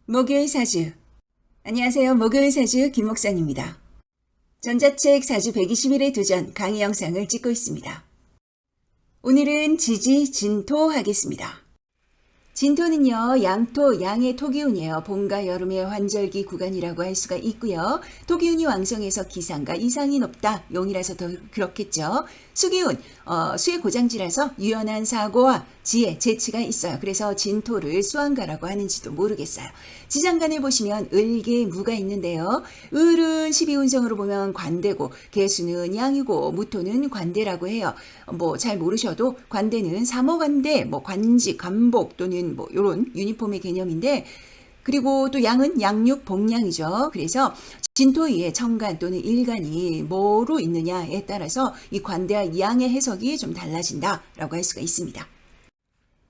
목요일 사주. 안녕하세요. 목요일 사주 김 목사입니다. 전자책 사주 120일의 도전 강의 영상을 찍고 있습니다. 오늘은 지지, 진토 하겠습니다. 진토는요, 양토, 양의 토기운이에요. 봄과 여름의 환절기 구간이라고 할 수가 있고요. 토기운이 왕성해서 기상과 이상이 높다. 용이라서 더 그렇겠죠. 수기운, 수의 고장지라서 유연한 사고와 지혜, 재치가 있어요. 그래서 진토를 수왕가라고 하는지도 모르겠어요. 지장간에 보시면 을계 무가 있는데요. 을은 12운성으로 보면 관대고, 개수는 양이고, 무토는 관대라고 해요. 잘 모르셔도 관대는 사모관대, 관직, 관복 또는 요런 유니폼의 개념인데, 그리고 또 양은 양육, 복양이죠. 그래서 진토위에 천간 또는 일간이 뭐로 있느냐에 따라서 이 관대와 양의 해석이 좀 달라진다라고 할 수가 있습니다.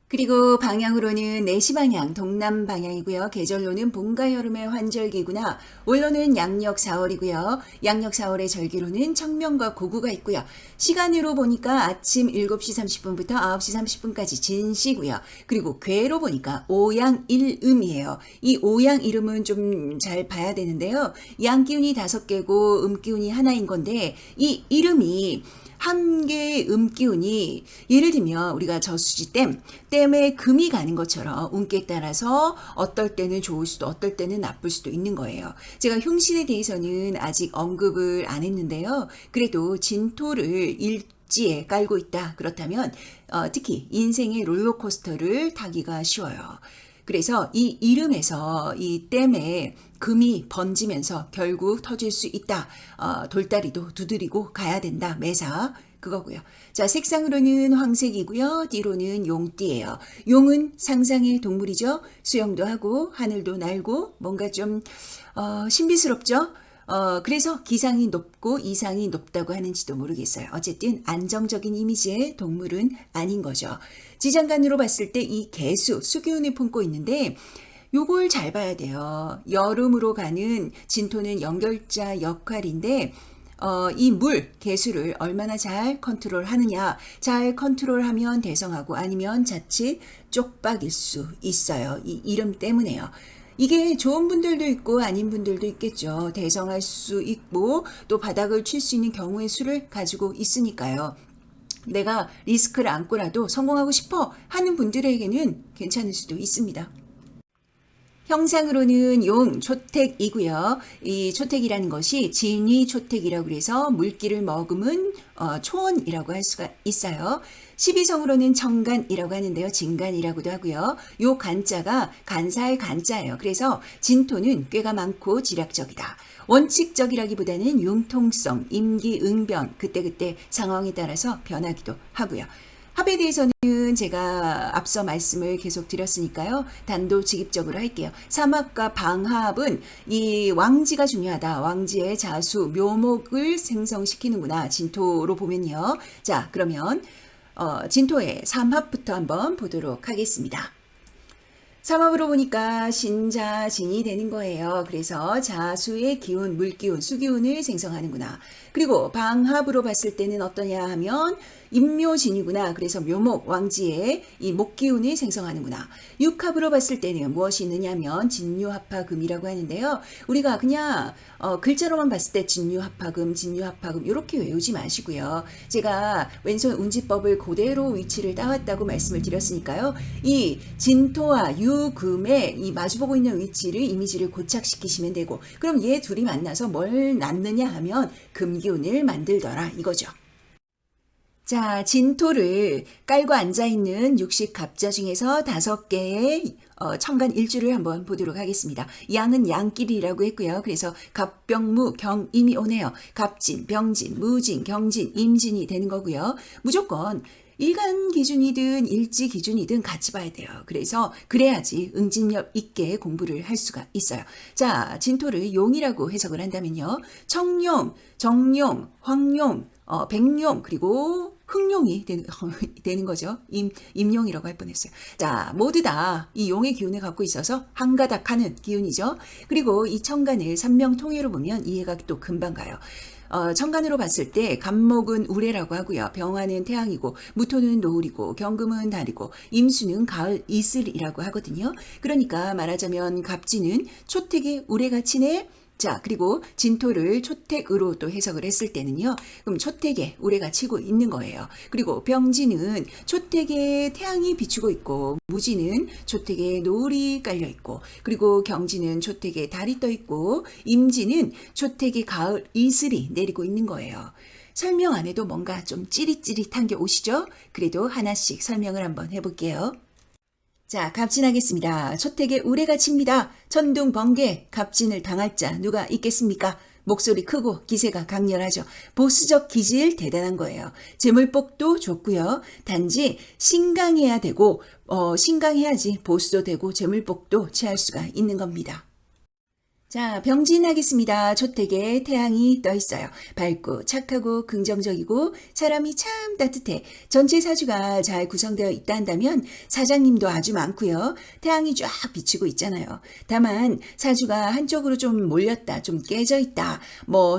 그리고 방향으로는 내시 방향, 동남 방향이고요. 계절로는 봄과 여름의 환절기구나. 올로는 양력 4월이고요. 양력 4월의 절기로는 청명과 고구가 있고요. 시간으로 보니까 아침 7시 30분부터 9시 30분까지 진시고요. 그리고 괴로 보니까 오양일음이에요. 이 오양일음은 좀 잘 봐야 되는데요. 양기운이 5개고 음기운이 하나인 건데 이 이름이 한 개의 음기운이 예를 들면 우리가 댐에 금이 가는 것처럼 운기에 따라서 어떨 때는 좋을 수도 어떨 때는 나쁠 수도 있는 거예요. 제가 흉신에 대해서는 아직 언급을 안 했는데요. 그래도 진토를 일지에 깔고 있다. 그렇다면 특히 인생의 롤러코스터를 타기가 쉬워요. 그래서 이 이름에서 이 댐에 금이 번지면서 결국 터질 수 있다. 돌다리도 두드리고 가야 된다. 매사. 그거고요. 자, 색상으로는 황색이고요. 띠로는 용띠예요. 용은 상상의 동물이죠. 수영도 하고 하늘도 날고 뭔가 좀 신비스럽죠. 그래서 기상이 높고 이상이 높다고 하는지도 모르겠어요. 어쨌든 안정적인 이미지의 동물은 아닌 거죠. 지장간으로 봤을 때 이 개수, 수기운을 품고 있는데 요걸 잘 봐야 돼요. 여름으로 가는 진토는 연결자 역할인데 이 물, 개수를 얼마나 잘 컨트롤하느냐. 잘 컨트롤하면 대성하고 아니면 자칫 쪽박일 수 있어요. 이 이름 때문에요. 이게 좋은 분들도 있고 아닌 분들도 있겠죠. 대성할 수 있고 또 바닥을 칠 수 있는 경우의 수를 가지고 있으니까요. 내가 리스크를 안고라도 성공하고 싶어 하는 분들에게는 괜찮을 수도 있습니다. 형상으로는 용, 초택이고요. 이 초택이라는 것이 진위 초택이라고 해서 물기를 머금은 초원이라고 할 수가 있어요. 12성으로는 청간이라고 하는데요. 진간이라고도 하고요. 요 간자가 간살 간자예요. 그래서 진토는 꾀가 많고 지략적이다. 원칙적이라기보다는 융통성, 임기응변, 그때그때 상황에 따라서 변하기도 하고요. 합에 대해서는 제가 앞서 말씀을 계속 드렸으니까요. 단도직입적으로 할게요. 삼합과 방합은 이 왕지가 중요하다. 왕지의 자수, 묘목을 생성시키는구나. 진토로 보면요. 자, 그러면 진토의 삼합부터 한번 보도록 하겠습니다. 삼합으로 보니까 신자진이 되는 거예요. 그래서 자수의 기운, 물기운, 수기운을 생성하는구나. 그리고 방합으로 봤을 때는 어떠냐 하면 임묘진이구나. 그래서 묘목, 왕지의 이 목기운을 생성하는구나. 육합으로 봤을 때는 무엇이 있느냐면 진유합화금이라고 하는데요. 우리가 그냥 글자로만 봤을 때 진유합화금, 진유합화금 이렇게 외우지 마시고요. 제가 왼손 운지법을 그대로 위치를 따왔다고 말씀을 드렸으니까요. 이 진토와 유금의 이 마주보고 있는 위치를 이미지를 고착시키시면 되고 그럼 얘 둘이 만나서 뭘 낳느냐 하면 금기운을 만들더라 이거죠. 자, 진토를 깔고 앉아있는 육식갑자 중에서 5개의 천간 일주를 한번 보도록 하겠습니다. 양은 양끼리라고 했고요. 그래서 갑병무 경임이 오네요. 갑진, 병진, 무진, 경진, 임진이 되는 거고요. 무조건 일간 기준이든 일지 기준이든 같이 봐야 돼요. 그래서 그래야지 응집력 있게 공부를 할 수가 있어요. 자, 진토를 용이라고 해석을 한다면요. 청용, 정용, 황용, 백룡 그리고 흑룡이 되는 거죠. 임룡이라고 할 뻔했어요. 자, 모두 다 이 용의 기운을 갖고 있어서 한가닥하는 기운이죠. 그리고 이 천간을 삼명통일로 보면 이해가 또 금방 가요. 천간으로 봤을 때 간목은 우레라고 하고요. 병화는 태양이고 무토는 노을이고 경금은 달이고 임수는 가을 이슬이라고 하거든요. 그러니까 말하자면 갑진은 초택의 우레가 치네. 자, 그리고 진토를 초택으로 또 해석을 했을 때는요. 그럼 초택에 우레가 치고 있는 거예요. 그리고 병진은 초택에 태양이 비추고 있고 무지는 초택에 노을이 깔려 있고 그리고 경진은 초택에 달이 떠 있고 임진은 초택에 가을 이슬이 내리고 있는 거예요. 설명 안 해도 뭔가 좀 찌릿찌릿한 게 오시죠? 그래도 하나씩 설명을 한번 해볼게요. 자, 갑진하겠습니다. 초택에 우레가 칩니다. 천둥 번개, 갑진을 당할 자 누가 있겠습니까? 목소리 크고 기세가 강렬하죠. 보수적 기질 대단한 거예요. 재물복도 좋고요. 단지 신강해야 되고 신강해야지 보수도 되고 재물복도 취할 수가 있는 겁니다. 자, 병진하겠습니다. 초택에 태양이 떠 있어요. 밝고 착하고 긍정적이고 사람이 참 따뜻해. 전체 사주가 잘 구성되어 있다 한다면 사장님도 아주 많고요. 태양이 쫙 비치고 있잖아요. 다만 사주가 한쪽으로 좀 몰렸다, 좀 깨져 있다,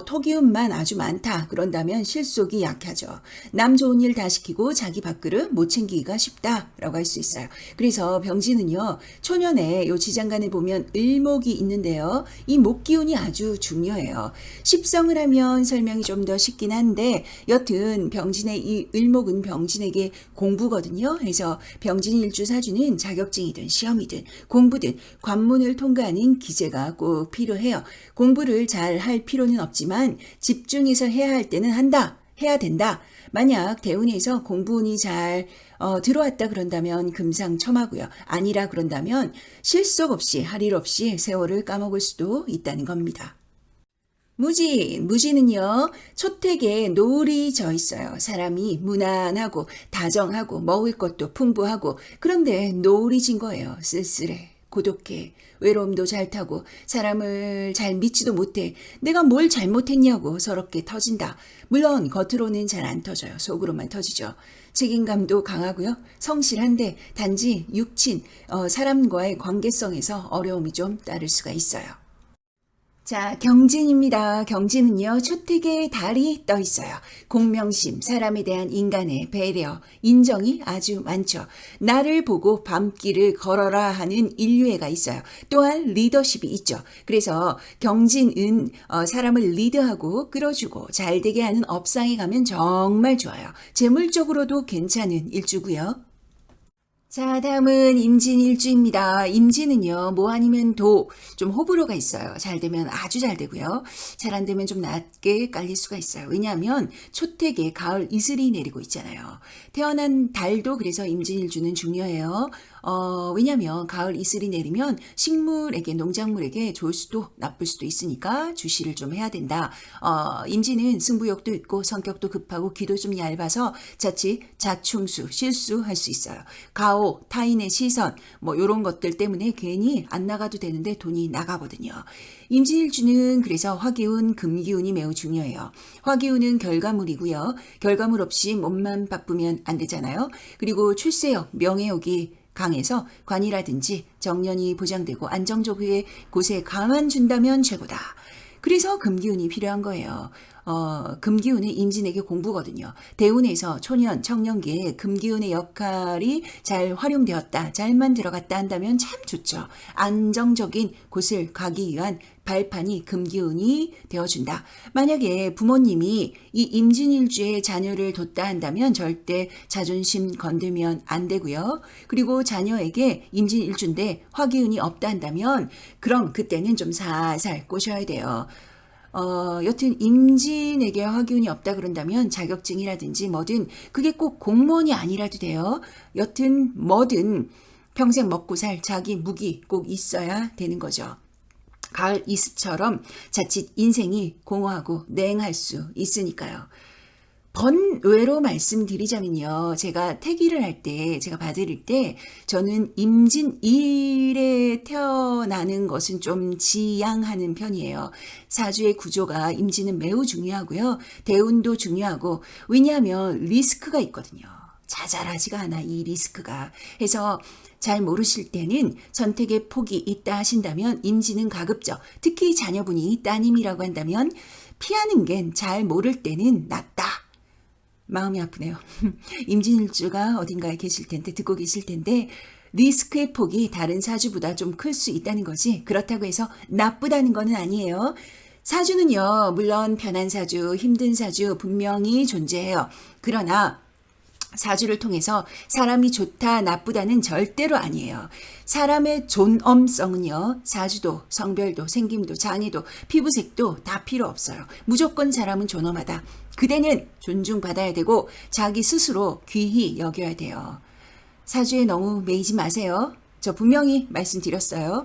토기운만 아주 많다 그런다면 실속이 약하죠. 남 좋은 일 다 시키고 자기 밥그릇 못 챙기기가 쉽다라고 할 수 있어요. 그래서 병진은요, 초년에 요 지장간에 보면 을목이 있는데요. 이 목기운이 아주 중요해요. 십성을 하면 설명이 좀 더 쉽긴 한데 여튼 병진의 이 을목은 병진에게 공부거든요. 그래서 병진 일주 사주는 자격증이든 시험이든 공부든 관문을 통과하는 기재가 꼭 필요해요. 공부를 잘 할 필요는 없지만 집중해서 해야 할 때는 해야 된다. 만약 대운에서 공부운이 잘 들어왔다 그런다면 금상첨화고요. 아니라 그런다면 실속 없이 할 일 없이 세월을 까먹을 수도 있다는 겁니다. 무지는요, 초택에 노을이 져 있어요. 사람이 무난하고 다정하고 먹을 것도 풍부하고 그런데 노을이 진 거예요. 쓸쓸해. 고독해. 외로움도 잘 타고 사람을 잘 믿지도 못해. 내가 뭘 잘못했냐고 서럽게 터진다. 물론 겉으로는 잘 안 터져요. 속으로만 터지죠. 책임감도 강하고요. 성실한데 단지 육친, 사람과의 관계성에서 어려움이 좀 따를 수가 있어요. 자, 경진입니다. 경진은요, 초택에 달이 떠 있어요. 공명심, 사람에 대한 인간의 배려, 인정이 아주 많죠. 나를 보고 밤길을 걸어라 하는 인류애가 있어요. 또한 리더십이 있죠. 그래서 경진은 사람을 리드하고 끌어주고 잘되게 하는 업상에 가면 정말 좋아요. 재물적으로도 괜찮은 일주고요. 자, 다음은 임진일주입니다. 임진은요, 뭐 아니면 좀 호불호가 있어요. 잘 되면 아주 잘 되고요. 잘 안 되면 좀 낮게 깔릴 수가 있어요. 왜냐하면 초택에 가을 이슬이 내리고 있잖아요. 태어난 달도 그래서 임진일주는 중요해요. 왜냐하면 가을 이슬이 내리면 식물에게, 농작물에게 좋을 수도 나쁠 수도 있으니까 주시를 좀 해야 된다. 임진은 승부욕도 있고 성격도 급하고 귀도 좀 얇아서 자칫 자충수, 실수할 수 있어요. 가오, 타인의 시선, 요런 것들 때문에 괜히 안 나가도 되는데 돈이 나가거든요. 임진일주는 그래서 화기운, 금기운이 매우 중요해요. 화기운은 결과물이고요. 결과물 없이 몸만 바쁘면 안 되잖아요. 그리고 출세욕, 명예욕이 강해서 관이라든지 정년이 보장되고 안정적의 곳에 가만 준다면 최고다. 그래서 금기운이 필요한 거예요. 금기운은 임진에게 공부거든요. 대운에서 초년, 청년기에 금기운의 역할이 잘 활용되었다, 잘만 들어갔다 한다면 참 좋죠. 안정적인 곳을 가기 위한 발판이 금기운이 되어준다. 만약에 부모님이 이 임진일주에 자녀를 뒀다 한다면 절대 자존심 건들면 안 되고요. 그리고 자녀에게 임진일주인데 화기운이 없다 한다면 그럼 그때는 좀 살살 꼬셔야 돼요. 여튼 임진에게 화기운이 없다 그런다면 자격증이라든지 뭐든 그게 꼭 공무원이 아니라도 돼요. 여튼 뭐든 평생 먹고 살 자기 무기 꼭 있어야 되는 거죠. 가을 이슬처럼 자칫 인생이 공허하고 냉할 수 있으니까요. 번외로 말씀드리자면요. 제가 태기를 할 때, 제가 봐드릴 때, 저는 임진 1에 태어나는 것은 좀 지양하는 편이에요. 사주의 구조가 임진은 매우 중요하고요. 대운도 중요하고, 왜냐하면 리스크가 있거든요. 자잘하지가 않아, 이 리스크가. 해서 잘 모르실 때는 선택의 폭이 있다 하신다면 임진은 가급적, 특히 자녀분이 따님이라고 한다면 피하는 게 잘 모를 때는 낫다. 마음이 아프네요. 임진일주가 어딘가에 계실 텐데, 듣고 계실 텐데, 리스크의 폭이 다른 사주보다 좀 클 수 있다는 거지, 그렇다고 해서 나쁘다는 거는 아니에요. 사주는요, 물론 편한 사주, 힘든 사주 분명히 존재해요. 그러나 사주를 통해서 사람이 좋다, 나쁘다는 절대로 아니에요. 사람의 존엄성은요, 사주도, 성별도, 생김도, 장애도, 피부색도 다 필요 없어요. 무조건 사람은 존엄하다. 그대는 존중받아야 되고 자기 스스로 귀히 여겨야 돼요. 사주에 너무 매이지 마세요. 저 분명히 말씀드렸어요.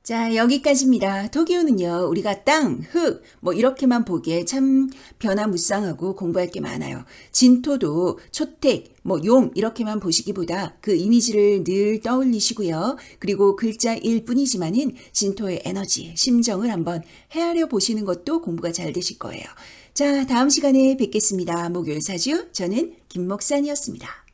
자, 여기까지입니다. 토기운은요, 우리가 땅, 흙, 뭐 이렇게만 보기에 참 변화무쌍하고 공부할 게 많아요. 진토도 초택, 뭐 용 이렇게만 보시기보다 그 이미지를 늘 떠올리시고요. 그리고 글자일 뿐이지만은 진토의 에너지, 심정을 한번 헤아려 보시는 것도 공부가 잘 되실 거예요. 자, 다음 시간에 뵙겠습니다. 목요일 사주, 저는 김목산이었습니다.